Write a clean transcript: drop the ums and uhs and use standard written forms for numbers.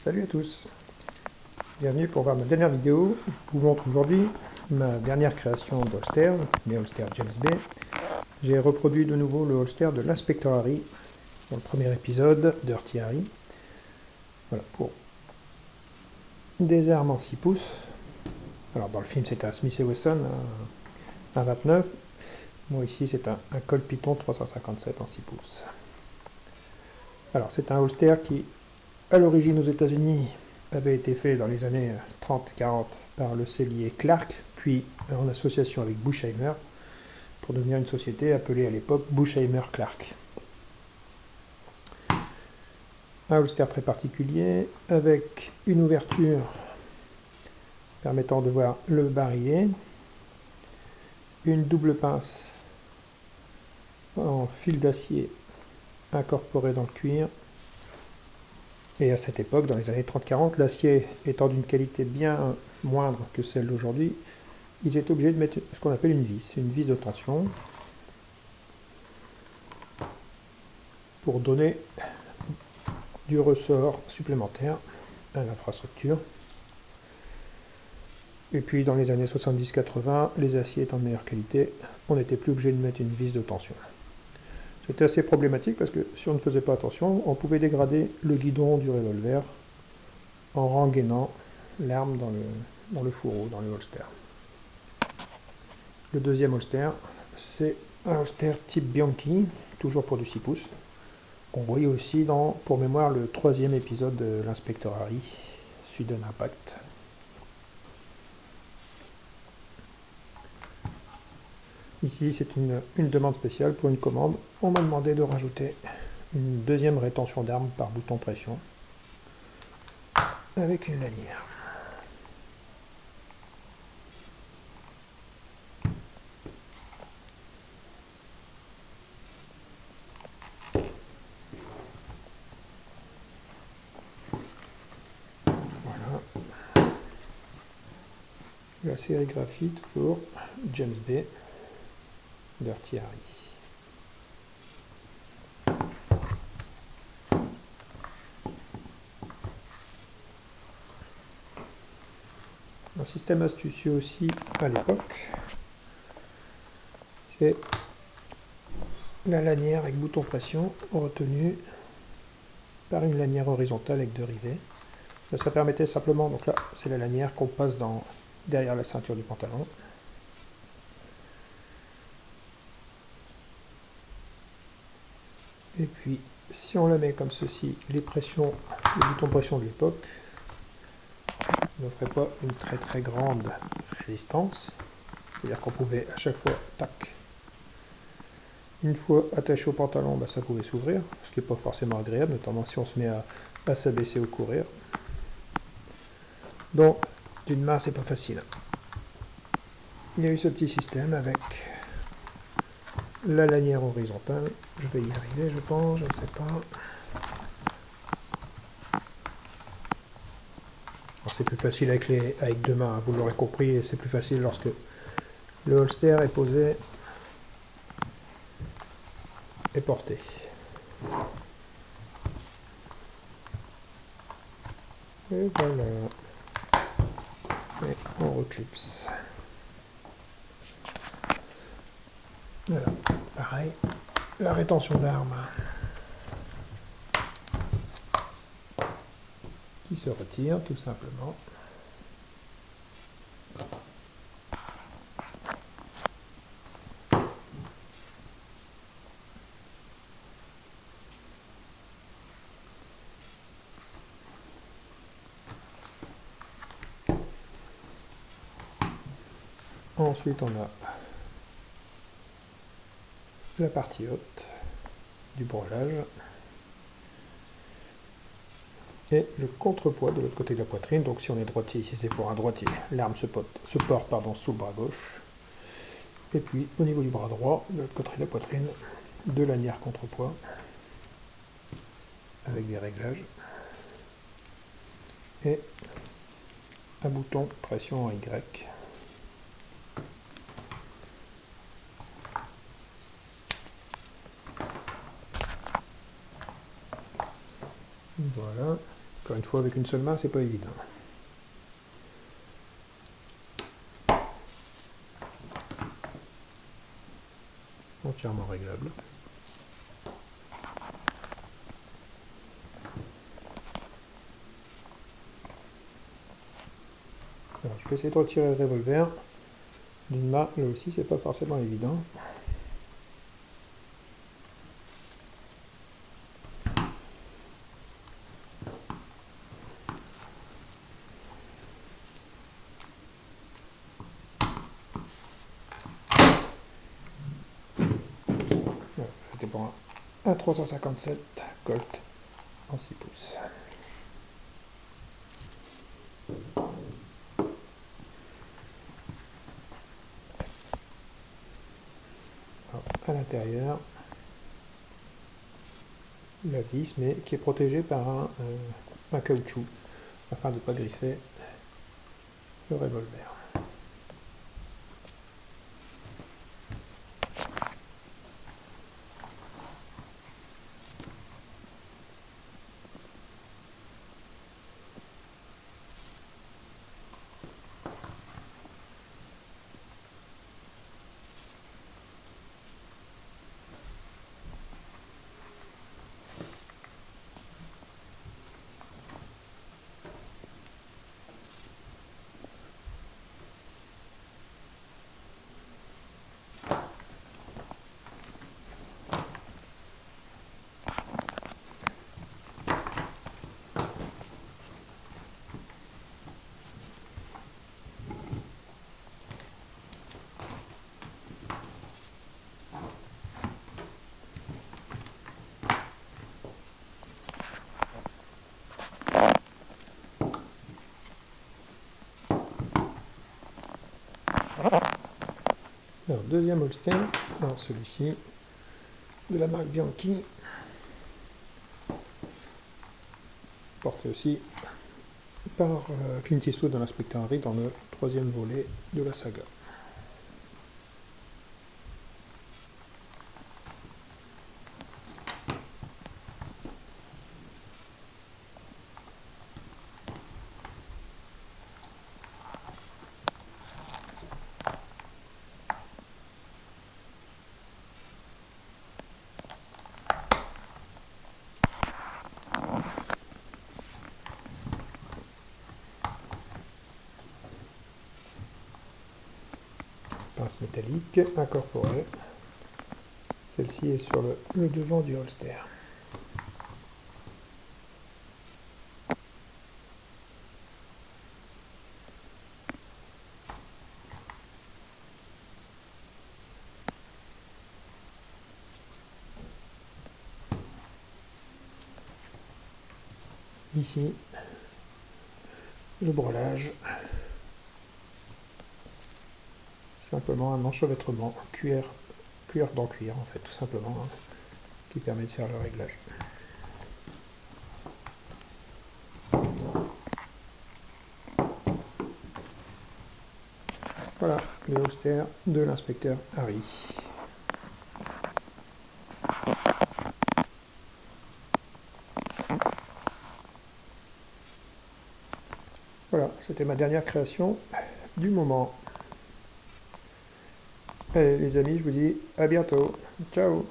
Salut à tous, bienvenue pour voir ma dernière vidéo. Je vous montre aujourd'hui ma dernière création d'holster, mes holster James Bay. J'ai reproduit de nouveau le holster de l'Inspector Harry dans le premier épisode, Dirty Harry. Voilà, pour des armes en 6 pouces. Alors dans le film c'était un Smith & Wesson, un 29. Moi ici c'est un Colt Python 357 en 6 pouces. Alors c'est un holster qui, à l'origine aux États-Unis, avait été fait dans les années 30-40 par le sellier Clark, puis en association avec Bushheimer, pour devenir une société appelée à l'époque Bushheimer Clark. Un holster très particulier, avec une ouverture permettant de voir le barillet, une double pince en fil d'acier incorporée dans le cuir. Et à cette époque, dans les années 30-40, l'acier étant d'une qualité bien moindre que celle d'aujourd'hui, ils étaient obligés de mettre ce qu'on appelle une vis de tension, pour donner du ressort supplémentaire à l'infrastructure. Et puis dans les années 70-80, les aciers étant de meilleure qualité, on n'était plus obligé de mettre une vis de tension. C'était assez problématique parce que si on ne faisait pas attention, on pouvait dégrader le guidon du revolver en rengainant l'arme dans le fourreau, dans le holster. Le deuxième holster, c'est un holster type Bianchi, toujours pour du 6 pouces, qu'on voyait aussi dans, pour mémoire, le troisième épisode de l'Inspector Harry, Sudden Impact. Ici, c'est une demande spéciale pour une commande. On m'a demandé de rajouter une deuxième rétention d'armes par bouton pression avec une lanière. Voilà. La sérigraphie, toujours James Bay, Dirty Harry. Un système astucieux aussi à l'époque, c'est la lanière avec bouton pression retenue par une lanière horizontale avec deux rivets. Ça permettait simplement, donc là c'est la lanière qu'on passe derrière la ceinture du pantalon. Et puis si on la met comme ceci, les boutons de pression de l'époque n'offraient pas une très grande résistance. C'est-à-dire qu'on pouvait à chaque fois, tac, une fois attaché au pantalon, ça pouvait s'ouvrir, ce qui n'est pas forcément agréable, notamment si on se met à s'abaisser ou courir. Donc, d'une main, c'est pas facile. Il y a eu ce petit système avec la lanière horizontale. Je vais y arriver, je pense, je ne sais pas. C'est plus facile avec deux mains, vous l'aurez compris, et c'est plus facile lorsque le holster est posé et porté. Et voilà. Et on reclipse. Voilà, pareil, la rétention d'armes qui se retire tout simplement. Ensuite, on a la partie haute du breulage et le contrepoids de l'autre côté de la poitrine. Donc si on est droitier, ici c'est pour un droitier, l'arme se porte sous le bras gauche. Et puis au niveau du bras droit, de l'autre côté de la poitrine, deux lanières contrepoids avec des réglages et un bouton pression en Y. Voilà. Encore une fois, avec une seule main, c'est pas évident. Entièrement réglable. Alors, je vais essayer de retirer le revolver d'une main, là aussi c'est pas forcément évident. C'était pour un 357 Colt en 6 pouces. Alors, à l'intérieur, la vis, mais qui est protégée par un caoutchouc afin de ne pas griffer le revolver. Alors, deuxième holster, alors celui-ci de la marque Bianchi, porté aussi par Clint Eastwood dans l'Inspecteur Harry dans le troisième volet de la saga. Pince métallique incorporée. Celle-ci est sur le devant du holster. Ici, le brelage, simplement un enchevêtrement cuir dans cuir en fait, tout simplement, hein, qui permet de faire le réglage. Voilà, les holsters de l'inspecteur Harry. Voilà, c'était ma dernière création du moment. Allez les amis, je vous dis à bientôt. Ciao!